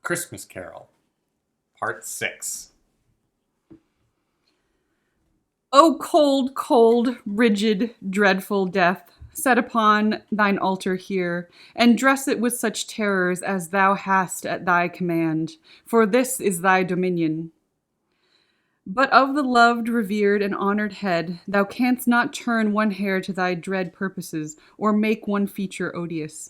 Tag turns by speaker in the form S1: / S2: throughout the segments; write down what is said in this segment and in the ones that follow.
S1: Christmas Carol, Part 6.
S2: O cold, cold, rigid, dreadful death, set upon thine altar here, and dress it with such terrors as thou hast at thy command, for this is thy dominion. But of the loved, revered, and honored head, thou canst not turn one hair to thy dread purposes, or make one feature odious.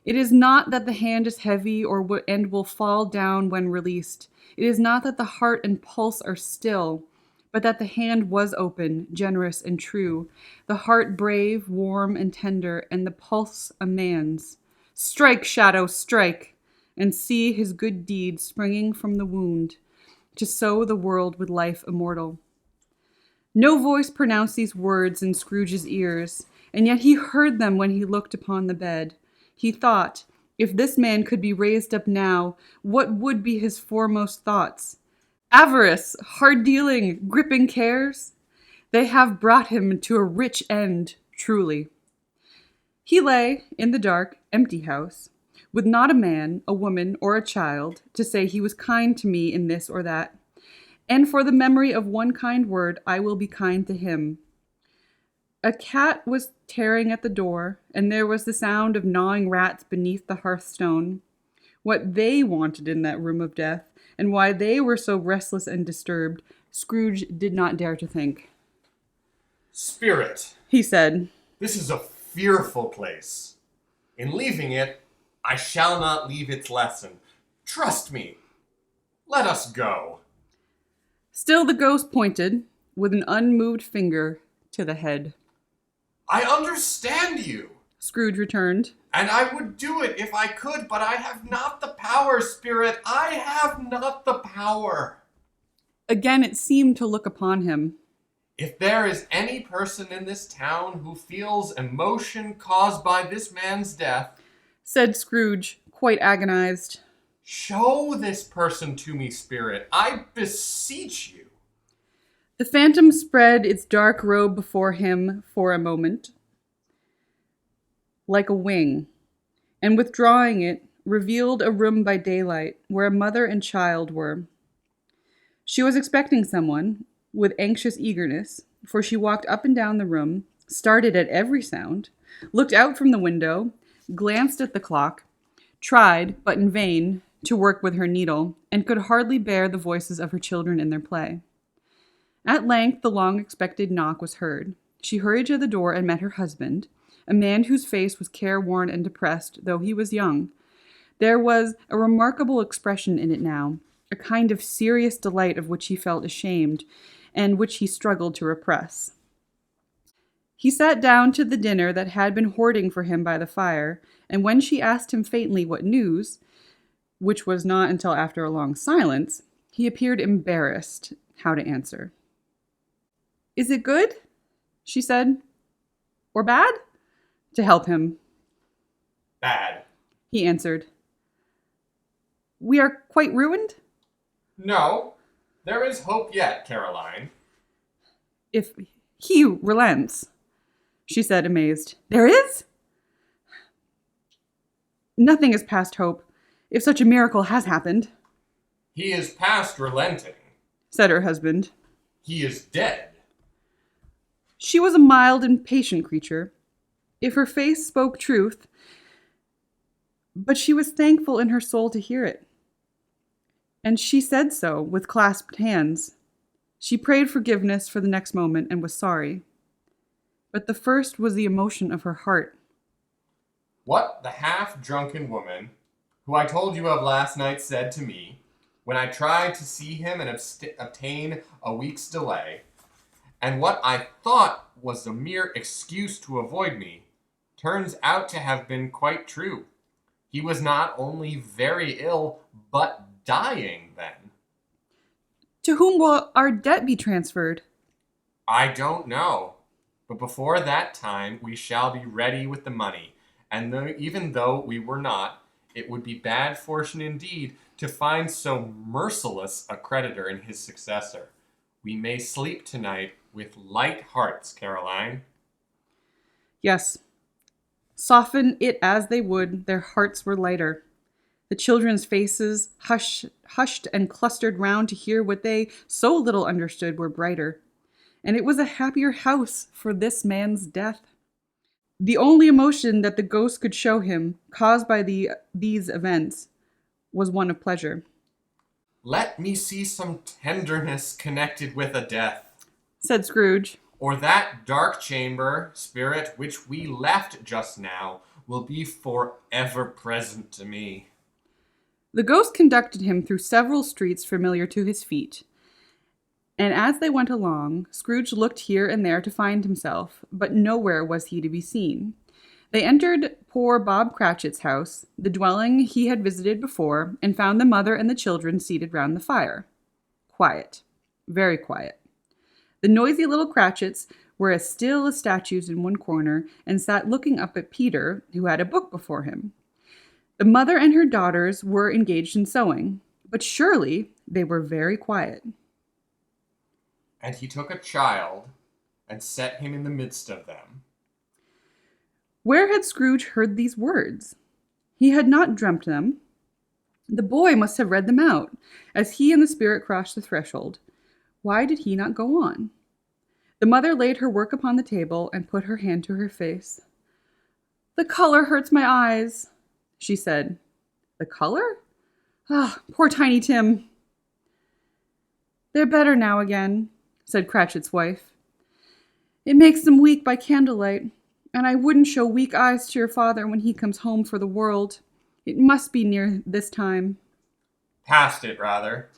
S2: It is not that the hand is heavy and will fall down when released. It is not that the heart and pulse are still, but that the hand was open, generous, and true, the heart brave, warm, and tender, and the pulse a man's. Strike, shadow, strike, and see his good deed springing from the wound, to sow the world with life immortal. No voice pronounced these words in Scrooge's ears, and yet he heard them when he looked upon the bed. He thought, if this man could be raised up now, what would be his foremost thoughts? Avarice, hard-dealing, gripping cares? They have brought him to a rich end, truly. He lay in the dark, empty house, with not a man, a woman, or a child to say he was kind to me in this or that. And for the memory of one kind word, I will be kind to him. A cat was tearing at the door, and there was the sound of gnawing rats beneath the hearthstone. What they wanted in that room of death, and why they were so restless and disturbed, Scrooge did not dare to think.
S1: Spirit,
S2: He said,
S1: this is a fearful place. In leaving it, I shall not leave its lesson. Trust me. Let us go.
S2: Still the ghost pointed, with an unmoved finger, to the head.
S1: I understand you,
S2: Scrooge returned.
S1: and I would do it if I could, but I have not the power, Spirit. I have not the power.
S2: Again it seemed to look upon him.
S1: If there is any person in this town who feels emotion caused by this man's death,
S2: Said Scrooge, quite agonized.
S1: show this person to me, Spirit. I beseech you.
S2: The phantom spread its dark robe before him for a moment, like a wing, and withdrawing it, revealed a room by daylight where a mother and child were. She was expecting someone with anxious eagerness, for she walked up and down the room, started at every sound, looked out from the window, glanced at the clock, tried, but in vain, to work with her needle, and could hardly bear the voices of her children in their play. At length the long-expected knock was heard. She hurried to the door and met her husband, a man whose face was careworn and depressed, though he was young. There was a remarkable expression in it now, a kind of serious delight of which he felt ashamed, and which he struggled to repress. He sat down to the dinner that had been hoarding for him by the fire, and when she asked him faintly what news, which was not until after a long silence, he appeared embarrassed how to answer. Is it good? She said. Or bad? To help him,
S1: Bad.
S2: he answered. We are quite ruined?
S1: No, there is hope yet, Caroline.
S2: If he relents, she said, amazed. There is? Nothing is past hope, if such a miracle has happened,
S1: He is past relenting.
S2: said her husband.
S1: He is dead.
S2: She was a mild and patient creature, if her face spoke truth, but she was thankful in her soul to hear it. And she said so with clasped hands. She prayed forgiveness for the next moment and was sorry. But the first was the emotion of her heart.
S1: What the half-drunken woman, who I told you of last night, said to me, when I tried to see him and obtain a week's delay, and what I thought was a mere excuse to avoid me, turns out to have been quite true. He was not only very ill, but dying then.
S2: To whom will our debt be transferred?
S1: I don't know, but before that time we shall be ready with the money, and even though we were not, it would be bad fortune indeed to find so merciless a creditor in his successor. We may sleep tonight with light hearts, Caroline.
S2: Yes. Soften it as they would, their hearts were lighter. The children's faces, hushed and clustered round to hear what they so little understood, were brighter. And it was a happier house for this man's death. The only emotion that the ghost could show him, caused by these events, was one of pleasure.
S1: "Let me see some tenderness connected with a death,
S2: Said Scrooge.
S1: or that dark chamber, spirit, which we left just now, will be forever present to me."
S2: The ghost conducted him through several streets familiar to his feet, and as they went along, Scrooge looked here and there to find himself, but nowhere was he to be seen. They entered poor Bob Cratchit's house, the dwelling he had visited before, and found the mother and the children seated round the fire. Quiet. Very quiet. The noisy little Cratchits were as still as statues in one corner, and sat looking up at Peter, who had a book before him. The mother and her daughters were engaged in sewing, but surely they were very quiet.
S1: "And he took a child, and set him in the midst of them."
S2: Where had Scrooge heard these words? He had not dreamt them. The boy must have read them out, as he and the spirit crossed the threshold. Why did he not go on? The mother laid her work upon the table and put her hand to her face. "The color hurts my eyes," she said. "The color? Ah, poor Tiny Tim." "They're better now again," said Cratchit's wife. "It makes them weak by candlelight, and I wouldn't show weak eyes to your father when he comes home for the world. It must be near this time."
S1: "Past it, rather.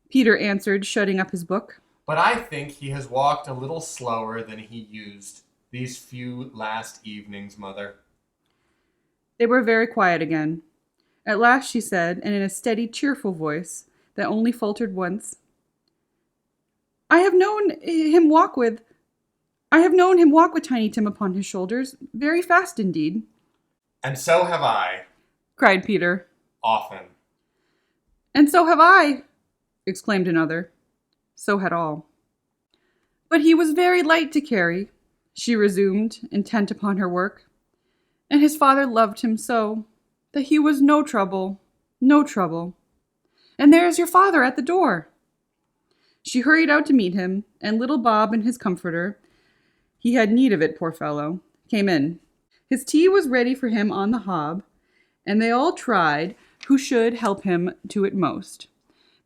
S2: Peter answered, shutting up his book.
S1: But I think he has walked a little slower than he used these few last evenings, Mother."
S2: They were very quiet again. At last she said, and in a steady, cheerful voice that only faltered once, I have known him walk with Tiny Tim upon his shoulders, very fast indeed."
S1: "And so have I,
S2: cried Peter.
S1: often."
S2: "And so have I," exclaimed another. So had all. "But he was very light to carry," she resumed, intent upon her work. "And his father loved him so, that he was no trouble. And there is your father at the door." She hurried out to meet him, and little Bob and his comforter, he had need of it, poor fellow, came in. His tea was ready for him on the hob, and they all tried who should help him to it most.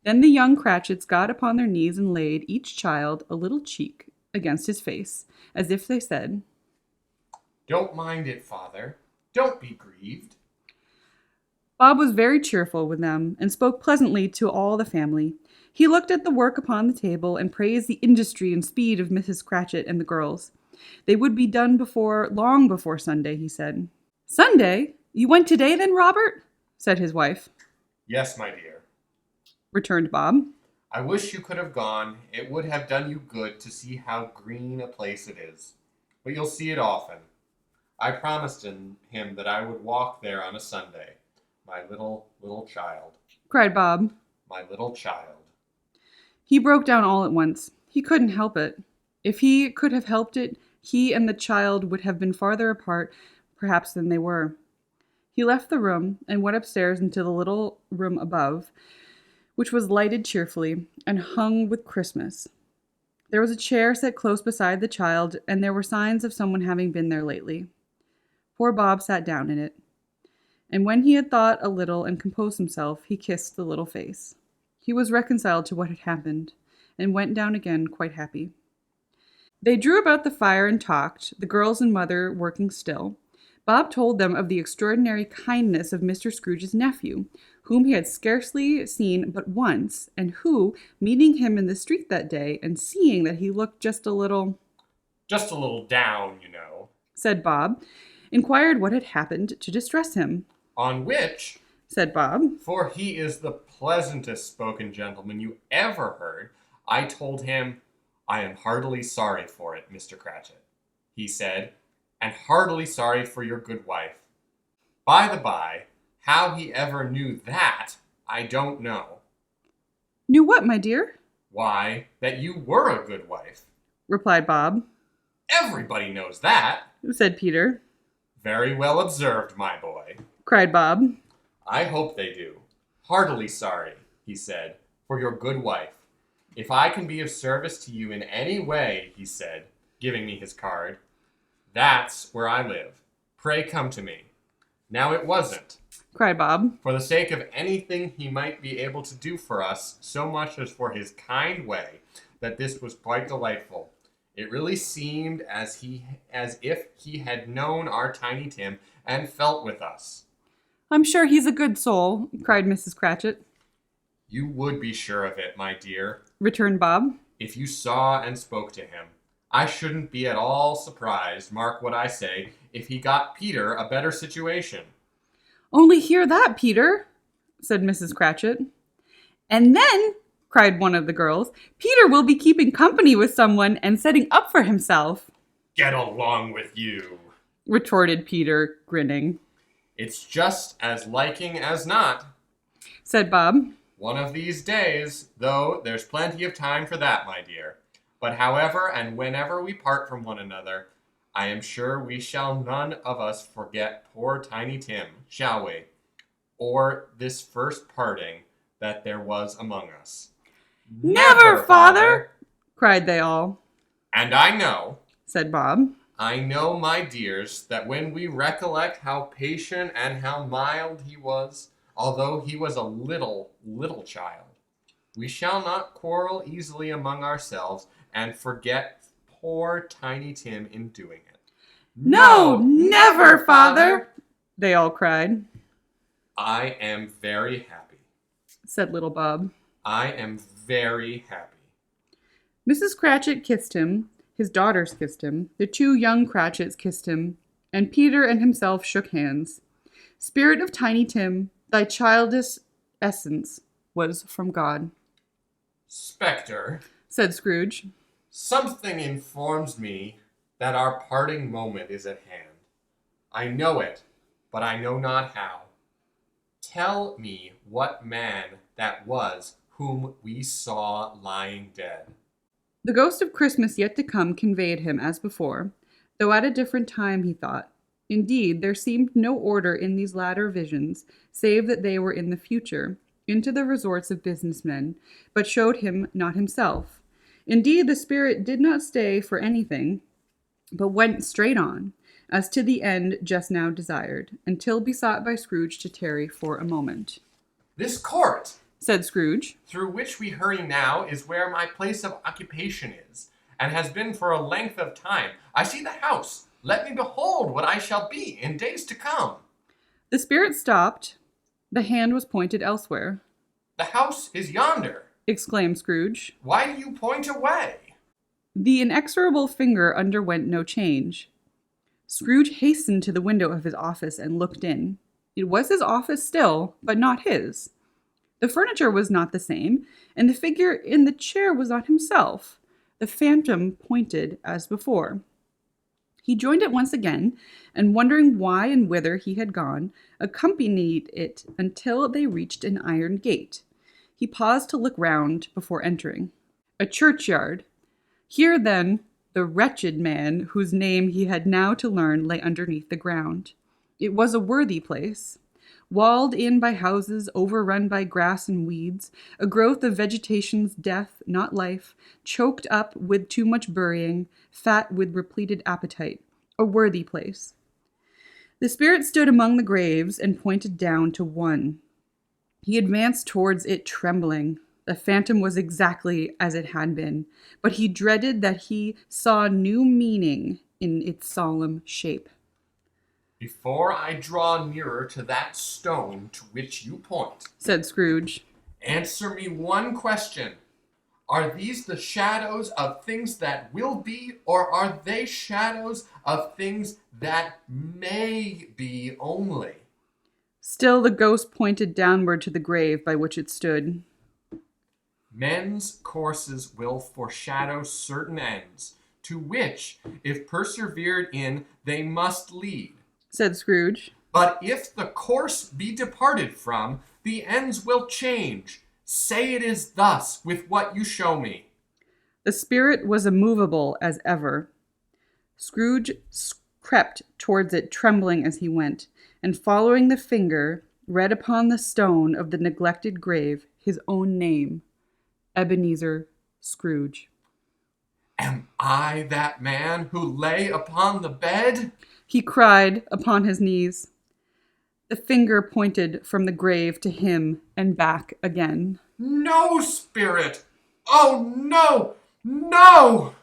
S2: Then the young Cratchits got upon their knees and laid each child a little cheek against his face, as if they said,
S1: "Don't mind it, Father. Don't be grieved."
S2: Bob was very cheerful with them and spoke pleasantly to all the family. He looked at the work upon the table and praised the industry and speed of Mrs. Cratchit and the girls. They would be done long before Sunday, he said. "Sunday? You went today then, Robert?" said his wife.
S1: "Yes, my dear,"
S2: returned Bob.
S1: "I wish you could have gone. It would have done you good to see how green a place it is. But you'll see it often. I promised him that I would walk there on a Sunday. My little child.
S2: Cried Bob.
S1: My little child."
S2: He broke down all at once. He couldn't help it. If he could have helped it, he and the child would have been farther apart, perhaps, than they were. He left the room and went upstairs into the little room above, which was lighted cheerfully and hung with Christmas. There was a chair set close beside the child, and there were signs of someone having been there lately. Poor Bob sat down in it, and when he had thought a little and composed himself, he kissed the little face. He was reconciled to what had happened, and went down again quite happy. They drew about the fire and talked, the girls and mother working still. Bob told them of the extraordinary kindness of Mr. Scrooge's nephew, whom he had scarcely seen but once, and who, meeting him in the street that day, and seeing that he looked just a little
S1: down, you know,"
S2: said Bob, inquired what had happened to distress him.
S1: "On which,"
S2: said Bob,
S1: "for he is the pleasantest spoken gentleman you ever heard, I told him, 'I am heartily sorry for it, Mr. Cratchit,' he said, 'and heartily sorry for your good wife.' By the by, how he ever knew that, I don't know."
S2: Knew what, my dear?
S1: "Why, that you were a good wife."
S2: Replied Bob.
S1: "Everybody knows that."
S2: Said Peter.
S1: "Very well observed, my boy."
S2: Cried Bob.
S1: "I hope they do. Heartily sorry, he said, for your good wife. If I can be of service to you in any way, he said, giving me his card, that's where I live. Pray come to me. Now it wasn't,
S2: cried Bob.
S1: for the sake of anything he might be able to do for us, so much as for his kind way, that this was quite delightful. It really seemed as if he had known our Tiny Tim and felt with us.
S2: I'm sure he's a good soul, cried Mrs. Cratchit.
S1: You would be sure of it, my dear,
S2: returned Bob,
S1: if you saw and spoke to him. I shouldn't be at all surprised, mark what I say, if he got Peter a better situation.
S2: Only hear that, Peter, said Mrs. Cratchit. And then, cried one of the girls, Peter will be keeping company with someone and setting up for himself.
S1: Get along with you,
S2: retorted Peter, grinning.
S1: It's just as liking as not,
S2: said Bob.
S1: One of these days, though there's plenty of time for that, my dear. But however and whenever we part from one another, I am sure we shall none of us forget poor Tiny Tim, shall we? Or this first parting that there was among us.
S2: Never, Father, cried they all.
S1: And I know,
S2: said Bob,
S1: I know, my dears, that when we recollect how patient and how mild he was, although he was a little child, we shall not quarrel easily among ourselves and forget poor Tiny Tim in doing it.
S2: No, never, Father, they all cried.
S1: I am very happy,
S2: said little Bob.
S1: I am very happy.
S2: Mrs. Cratchit kissed him, his daughters kissed him, the two young Cratchits kissed him, and Peter and himself shook hands. Spirit of Tiny Tim, thy childish essence was from God.
S1: Spectre,
S2: said Scrooge,
S1: something informs me that our parting moment is at hand. I know it, but I know not how. Tell me what man that was whom we saw lying dead.
S2: The ghost of Christmas yet to come conveyed him as before, though at a different time, he thought. Indeed, there seemed no order in these latter visions, save that they were in the future, into the resorts of businessmen, but showed him not himself. Indeed, the spirit did not stay for anything, but went straight on, as to the end just now desired, until besought by Scrooge to tarry for a moment.
S1: This court,
S2: said Scrooge,
S1: through which we hurry now, is where my place of occupation is, and has been for a length of time. I see the house. Let me behold what I shall be in days to come.
S2: The spirit stopped. The hand was pointed elsewhere.
S1: The house is yonder,
S2: exclaimed Scrooge.
S1: Why do you point away?
S2: The inexorable finger underwent no change. Scrooge hastened to the window of his office and looked in. It was his office still, but not his. The furniture was not the same, and the figure in the chair was not himself. The phantom pointed as before. He joined it once again, and wondering why and whither he had gone, accompanied it until they reached an iron gate. He paused to look round before entering. A churchyard. Here, then, the wretched man whose name he had now to learn lay underneath the ground. It was a worthy place. Walled in by houses, overrun by grass and weeds, a growth of vegetation's death, not life, choked up with too much burying, fat with repleted appetite. A worthy place. The spirit stood among the graves and pointed down to one. He advanced towards it trembling. The phantom was exactly as it had been, but he dreaded that he saw new meaning in its solemn shape.
S1: Before I draw nearer to that stone to which you point,
S2: said Scrooge,
S1: answer me one question. Are these the shadows of things that will be, or are they shadows of things that may be only?
S2: Still the ghost pointed downward to the grave by which it stood.
S1: Men's courses will foreshadow certain ends, to which, if persevered in, they must lead,
S2: said Scrooge.
S1: But if the course be departed from, the ends will change. Say it is thus with what you show me.
S2: The spirit was immovable as ever. Scrooge crept towards it, trembling as he went, and following the finger, read upon the stone of the neglected grave his own name, Ebenezer Scrooge.
S1: Am I that man who lay upon the bed?
S2: He cried upon his knees. The finger pointed from the grave to him and back again.
S1: No, spirit! Oh, no! No!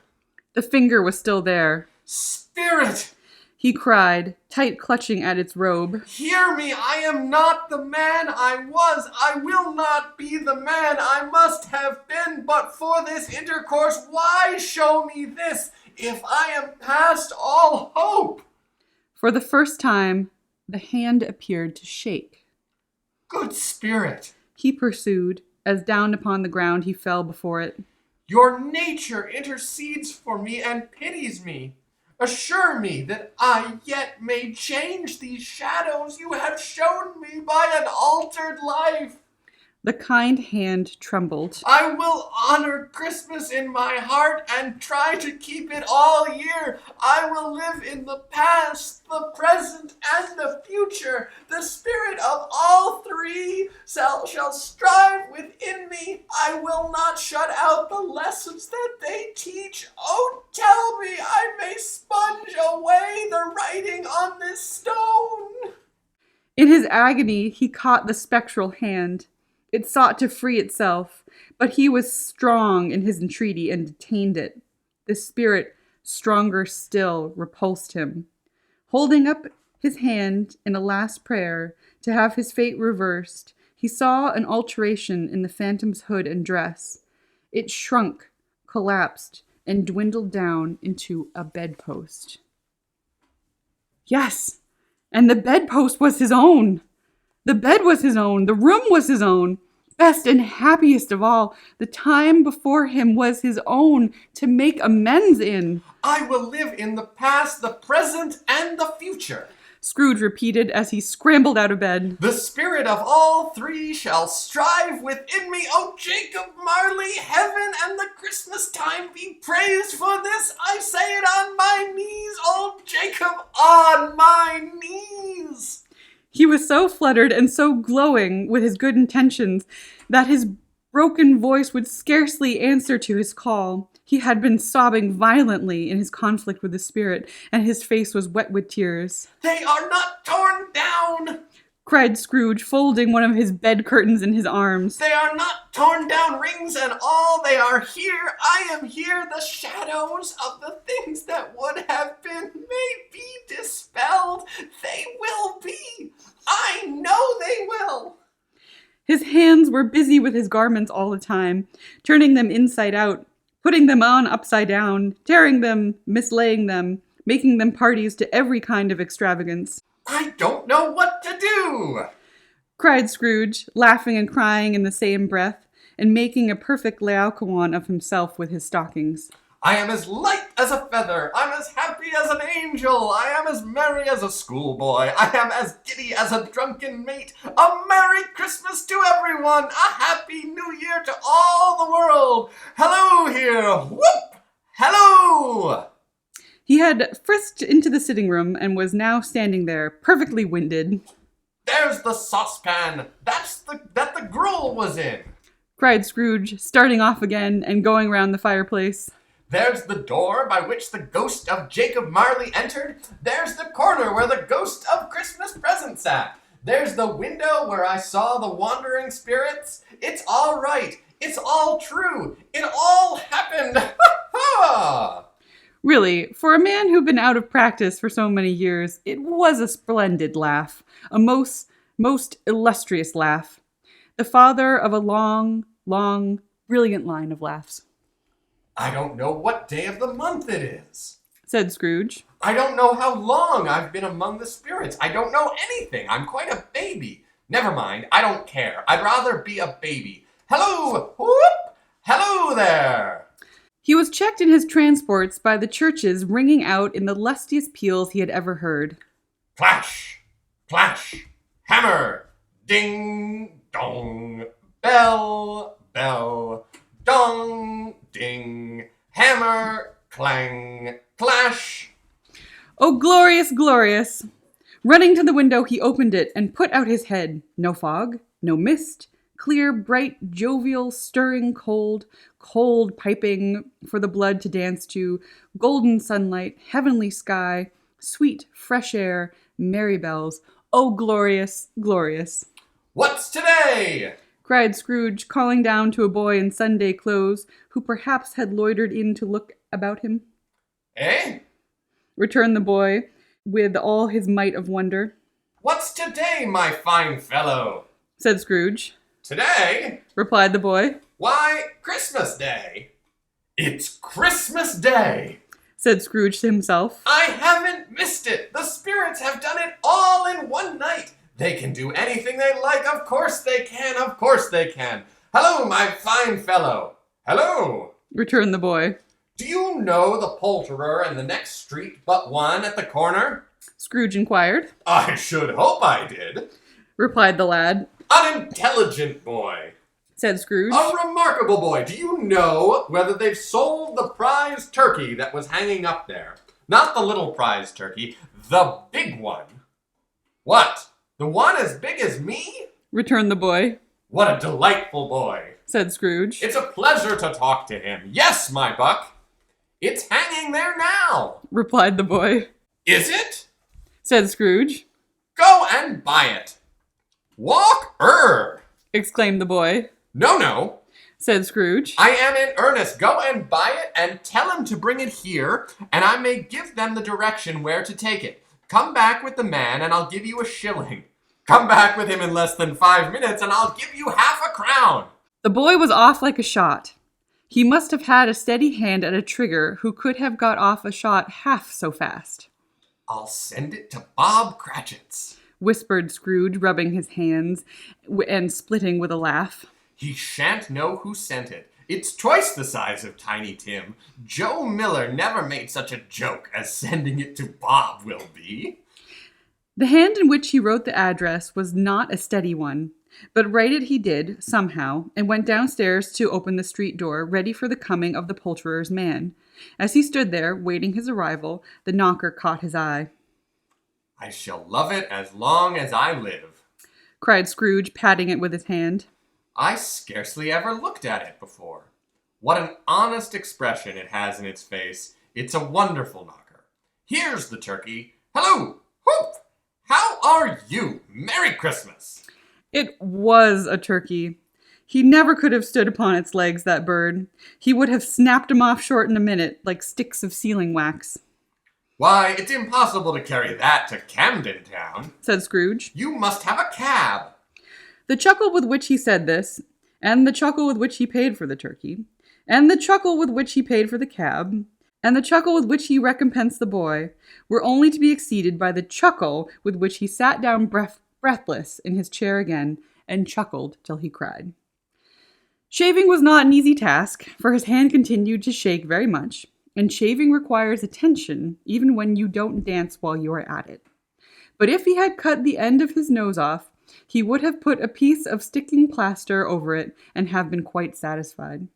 S2: The finger was still there.
S1: Spirit!
S2: He cried, tight clutching at its robe.
S1: Hear me! I am not the man I was! I will not be the man I must have been but for this intercourse. Why show me this, if I am past all hope?
S2: For the first time, the hand appeared to shake.
S1: Good spirit!
S2: He pursued, as down upon the ground he fell before it.
S1: Your nature intercedes for me and pities me. Assure me that I yet may change these shadows you have shown me by an altered life.
S2: The kind hand trembled.
S1: I will honor Christmas in my heart and try to keep it all year. I will live in the past, the present, and the future. The spirit of all three shall strive within me. I will not shut out the lessons that they teach. Oh, tell me I may sponge away the writing on this stone.
S2: In his agony, he caught the spectral hand. It sought to free itself, but he was strong in his entreaty and detained it. The spirit, stronger still, repulsed him. Holding up his hand in a last prayer to have his fate reversed, he saw an alteration in the phantom's hood and dress. It shrunk, collapsed, and dwindled down into a bedpost. Yes, and the bedpost was his own. The bed was his own. The room was his own. Best and happiest of all, the time before him was his own to make amends in.
S1: I will live in the past, the present, and the future.
S2: Scrooge repeated as he scrambled out of bed.
S1: The spirit of all three shall strive within me. O Jacob Marley, heaven and the Christmas time be praised for this. I say it on my knees, old Jacob, on my knees.
S2: He was so fluttered and so glowing with his good intentions that his broken voice would scarcely answer to his call. He had been sobbing violently in his conflict with the spirit, and his face was wet with tears.
S1: They are not torn down,
S2: cried Scrooge, folding one of his bed curtains in his arms.
S1: They are not torn down, rings and all. They are here. I am here. The shadows of the things that would have been may be dispelled. They will be. I know they will.
S2: His hands were busy with his garments all the time, turning them inside out, putting them on upside down, tearing them, mislaying them, making them parties to every kind of extravagance.
S1: I don't know what to do,
S2: cried Scrooge, laughing and crying in the same breath, and making a perfect Laocoon of himself with his stockings.
S1: I am as light as a feather. I'm as happy as an angel. I am as merry as a schoolboy. I am as giddy as a drunken mate. A Merry Christmas to everyone. A Happy New Year to all the world. Hello here. Whoop! Hello!
S2: He had frisked into the sitting room and was now standing there, perfectly winded.
S1: There's the saucepan. That the gruel was in,
S2: cried Scrooge, starting off again and going round the fireplace.
S1: There's the door by which the ghost of Jacob Marley entered. There's the corner where the ghost of Christmas present sat. There's the window where I saw the wandering spirits. It's all right. It's all true. It all happened. Ha ha!
S2: Really, for a man who'd been out of practice for so many years, it was a splendid laugh, a most illustrious laugh, the father of a long, brilliant line of laughs.
S1: I don't know what day of the month it is,
S2: said Scrooge.
S1: I don't know how long I've been among the spirits. I don't know anything. I'm quite a baby. Never mind. I don't care. I'd rather be a baby. Hello! Whoop! Hello there!
S2: He was checked in his transports by the churches ringing out in the lustiest peals he had ever heard.
S1: Clash! Clash! Hammer! Ding! Dong! Bell! Bell! Dong! Ding! Hammer! Clang! Clash!
S2: Oh, glorious, glorious! Running to the window, he opened it and put out his head. No fog, no mist, clear, bright, jovial, stirring cold, cold piping for the blood to dance to, golden sunlight, heavenly sky, sweet, fresh air, merry bells. Oh, glorious, glorious.
S1: "What's today?"
S2: cried Scrooge, calling down to a boy in Sunday clothes, who perhaps had loitered in to look about him.
S1: "Eh?
S2: Returned the boy, with all his might of wonder.
S1: What's today, my fine fellow?"
S2: Said Scrooge.
S1: "Today?
S2: Replied the boy.
S1: Why, Christmas Day." "It's Christmas Day."
S2: Said Scrooge to himself.
S1: "I haven't missed it. The spirits have done it all in one night. They can do anything they like. Of course they can. Of course they can. Hello, my fine fellow. Hello."
S2: Returned the boy.
S1: "Do you know the poulterer in the next street but one at the corner?"
S2: Scrooge inquired.
S1: "I should hope I did."
S2: Replied the lad.
S1: "Unintelligent boy."
S2: Said Scrooge.
S1: "A remarkable boy. Do you know whether they've sold the prize turkey that was hanging up there? Not the little prize turkey, the big one." "What? The one as big as me?"
S2: Returned the boy.
S1: "What a delightful boy."
S2: Said Scrooge.
S1: "It's a pleasure to talk to him. Yes, my buck. It's hanging there now."
S2: Replied the boy.
S1: "Is it?"
S2: Said Scrooge.
S1: "Go and buy it." "Walk
S2: Exclaimed the boy.
S1: No.
S2: Said Scrooge.
S1: I am in earnest. Go and buy it and tell him to bring it here, and I may give them the direction where to take it. Come back with the man, and I'll give you a shilling. Come back with him in less than 5 minutes, and I'll give you half a crown."
S2: The boy was off like a shot. He must have had a steady hand at a trigger who could have got off a shot half so fast.
S1: "I'll send it to Bob Cratchit's,"
S2: whispered Scrooge, rubbing his hands and splitting with a laugh.
S1: "He shan't know who sent it. It's twice the size of Tiny Tim. Joe Miller never made such a joke as sending it to Bob will be."
S2: The hand in which he wrote the address was not a steady one, but write it he did, somehow, and went downstairs to open the street door, ready for the coming of the poulterer's man. As he stood there, waiting his arrival, the knocker caught his eye.
S1: "I shall love it as long as I live,"
S2: cried Scrooge, patting it with his hand.
S1: "I scarcely ever looked at it before. What an honest expression it has in its face. It's a wonderful knocker. Here's the turkey. Hello! Whoop! How are you? Merry Christmas!"
S2: It was a turkey. He never could have stood upon its legs, that bird. He would have snapped 'em off short in a minute, like sticks of sealing wax.
S1: "Why, it's impossible to carry that to Camden Town,"
S2: said Scrooge.
S1: "You must have a cab."
S2: The chuckle with which he said this, and the chuckle with which he paid for the turkey, and the chuckle with which he paid for the cab, and the chuckle with which he recompensed the boy, were only to be exceeded by the chuckle with which he sat down breathless in his chair again, and chuckled till he cried. Shaving was not an easy task, for his hand continued to shake very much, and shaving requires attention even when you don't dance while you are at it. But if he had cut the end of his nose off, he would have put a piece of sticking plaster over it and have been quite satisfied.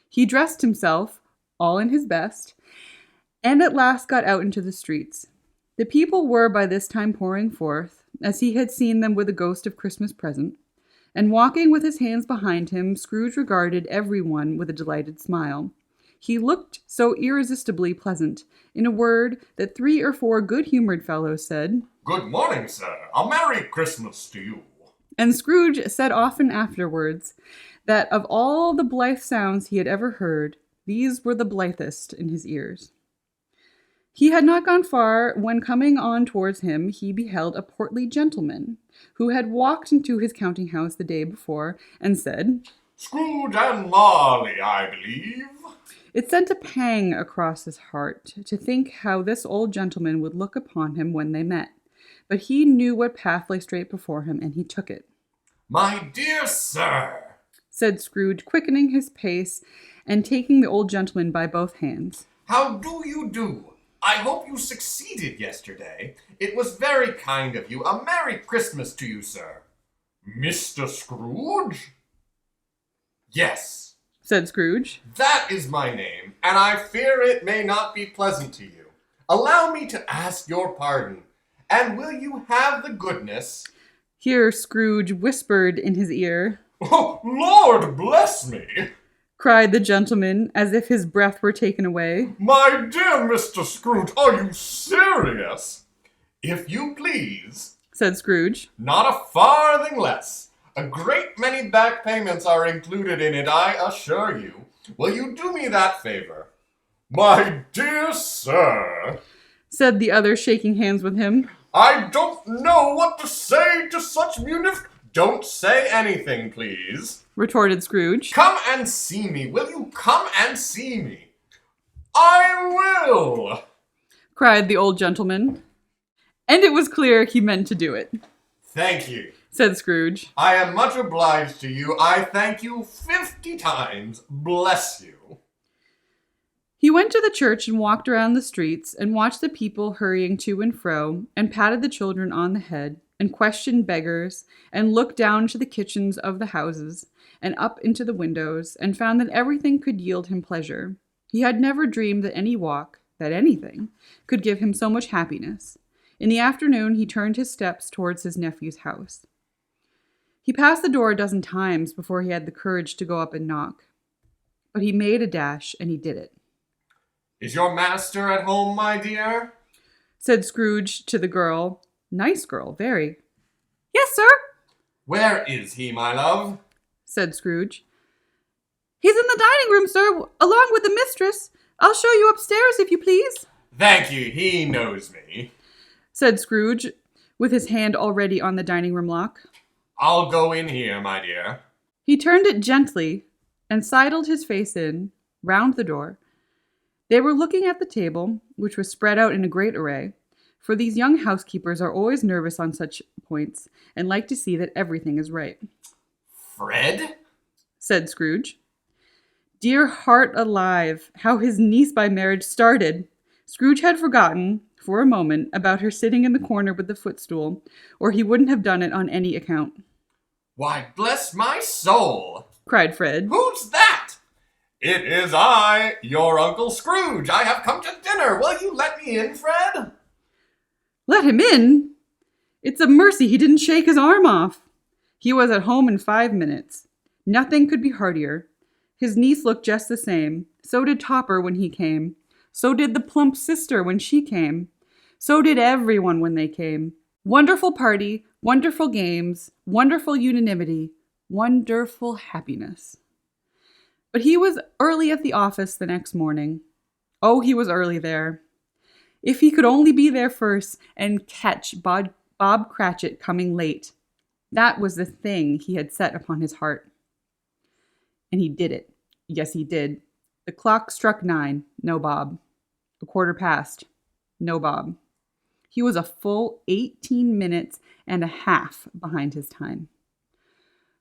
S2: He dressed himself, all in his best, and at last got out into the streets. The people were by this time pouring forth, as he had seen them with a ghost of Christmas present, and walking with his hands behind him, Scrooge regarded everyone with a delighted smile. He looked so irresistibly pleasant, in a word, that 3 or 4 good-humored fellows said,
S1: "Good morning, sir. A Merry Christmas to you."
S2: And Scrooge said often afterwards that of all the blithe sounds he had ever heard, these were the blithest in his ears. He had not gone far when, coming on towards him, he beheld a portly gentleman who had walked into his counting-house the day before and said,
S1: "Scrooge and Marley, I believe."
S2: It sent a pang across his heart to think how this old gentleman would look upon him when they met, but he knew what path lay straight before him, and he took it.
S1: "My dear sir,"
S2: said Scrooge, quickening his pace and taking the old gentleman by both hands.
S1: "How do you do? I hope you succeeded yesterday. It was very kind of you. A Merry Christmas to you, sir." "Mr. Scrooge?" "Yes,"
S2: said Scrooge.
S1: "That is my name, and I fear it may not be pleasant to you. Allow me to ask your pardon. And will you have the goodness...
S2: Here Scrooge whispered in his ear.
S1: Oh, Lord bless me!
S2: Cried the gentleman, as if his breath were taken away.
S1: My dear Mr. Scrooge, are you serious? If you please,
S2: said Scrooge.
S1: Not a farthing less. A great many back payments are included in it, I assure you. Will you do me that favor? My dear sir,
S2: said the other, shaking hands with him.
S1: I don't know what to say to such Don't say anything, please,
S2: retorted Scrooge.
S1: Come and see me. Will you come and see me? I will, cried
S2: the old gentleman. And it was clear he meant to do it.
S1: Thank you,
S2: said Scrooge.
S1: I am much obliged to you. I thank you 50 times. Bless you.
S2: He went to the church and walked around the streets and watched the people hurrying to and fro and patted the children on the head and questioned beggars and looked down into the kitchens of the houses and up into the windows and found that everything could yield him pleasure. He had never dreamed that any walk, that anything, could give him so much happiness. In the afternoon, he turned his steps towards his nephew's house. He passed the door a dozen times before he had the courage to go up and knock. But he made a dash, and he did it.
S1: Is your master at home, my dear?
S2: Said Scrooge to the girl. Nice girl, very. Yes, sir.
S1: Where is he, my love? Said
S2: Scrooge. He's in the dining room, sir, along with the mistress. I'll show you upstairs, if you please.
S1: Thank you, he knows me,
S2: said Scrooge, with his hand already on the dining room lock.
S1: I'll go in here, my dear.
S2: He turned it gently and sidled his face in, round the door. They were looking at the table, which was spread out in a great array, for these young housekeepers are always nervous on such points and like to see that everything is right.
S1: Fred?
S2: Said Scrooge. Dear heart alive, how his niece by marriage started. Scrooge had forgotten, for a moment, about her sitting in the corner with the footstool, or he wouldn't have done it on any account.
S1: Why, bless my soul,
S2: cried Fred.
S1: Who's that? It is I, your Uncle Scrooge. I have come to dinner. Will you let me in, Fred?
S2: Let him in? It's a mercy he didn't shake his arm off. He was at home in 5 minutes. Nothing could be heartier. His niece looked just the same. So did Topper when he came. So did the plump sister when she came. So did everyone when they came. Wonderful party, wonderful games, wonderful unanimity, wonderful happiness. But he was early at the office the next morning. Oh, he was early there. If he could only be there first and catch Bob Cratchit coming late. That was the thing he had set upon his heart. And he did it. Yes, he did. The clock struck 9. No Bob. A quarter past. No Bob. He was a full 18 minutes and a half behind his time.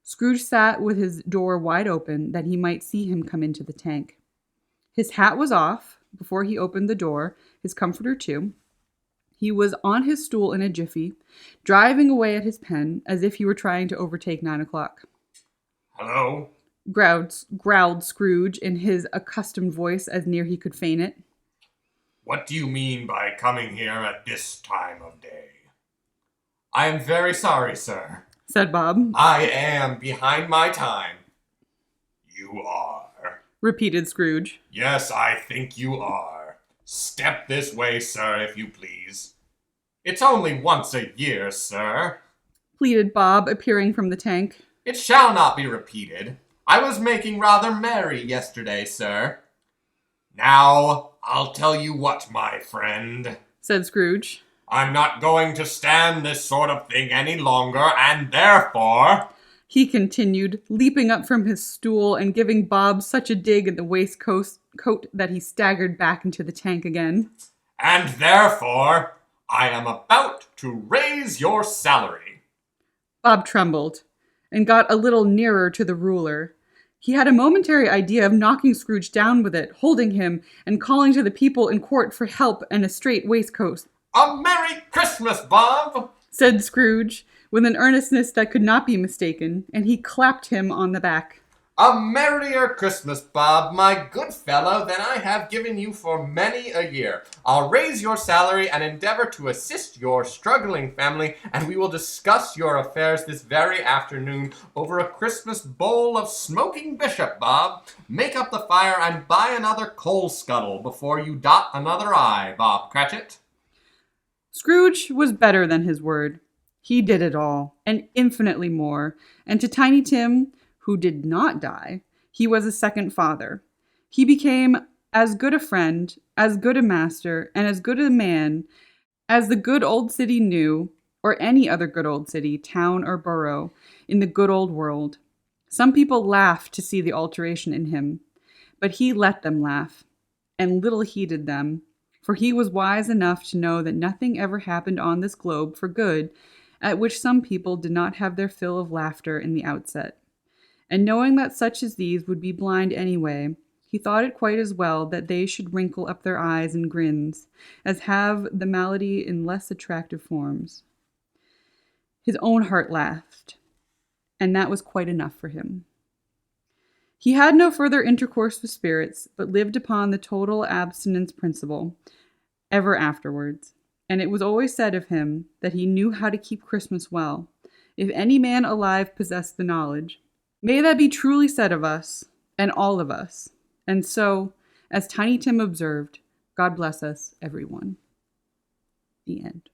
S2: Scrooge sat with his door wide open that he might see him come into the tank. His hat was off before he opened the door, his comforter too. He was on his stool in a jiffy, driving away at his pen as if he were trying to overtake 9 o'clock.
S1: Hello?
S2: Growled Scrooge in his accustomed voice as near he could feign it.
S1: What do you mean by coming here at this time of day? I am very sorry, sir,
S2: said Bob.
S1: I am behind my time. You are,
S2: repeated Scrooge.
S1: Yes, I think you are. Step this way, sir, if you please. It's only once a year, sir,
S2: pleaded Bob, appearing from the tank.
S1: It shall not be repeated. I was making rather merry yesterday, sir. Now, I'll tell you what, my friend, said
S2: Scrooge.
S1: I'm not going to stand this sort of thing any longer, and therefore,
S2: he continued, leaping up from his stool and giving Bob such a dig in the waistcoat that he staggered back into the tank again.
S1: And therefore, I am about to raise your salary.
S2: Bob trembled and got a little nearer to the ruler. He had a momentary idea of knocking Scrooge down with it, holding him and calling to the people in court for help and a straight waistcoat.
S1: A Merry Christmas, Bob,
S2: said Scrooge, with an earnestness that could not be mistaken, and he clapped him on the back.
S1: A merrier Christmas, Bob, my good fellow, than I have given you for many a year. I'll raise your salary and endeavor to assist your struggling family, and we will discuss your affairs this very afternoon over a Christmas bowl of smoking bishop, Bob. Make up the fire and buy another coal scuttle before you dot another I, Bob Cratchit.
S2: Scrooge was better than his word. He did it all, and infinitely more, and to Tiny Tim, who did not die, he was a second father. He became as good a friend, as good a master, and as good a man as the good old city knew, or any other good old city, town, or borough in the good old world. Some people laughed to see the alteration in him, but he let them laugh, and little heeded them, for he was wise enough to know that nothing ever happened on this globe for good at which some people did not have their fill of laughter in the outset. And knowing that such as these would be blind anyway, he thought it quite as well that they should wrinkle up their eyes in grins, as have the malady in less attractive forms. His own heart laughed, and that was quite enough for him. He had no further intercourse with spirits, but lived upon the total abstinence principle ever afterwards. And it was always said of him that he knew how to keep Christmas well, if any man alive possessed the knowledge. May that be truly said of us, and all of us. And so, as Tiny Tim observed, God bless us, everyone. The end.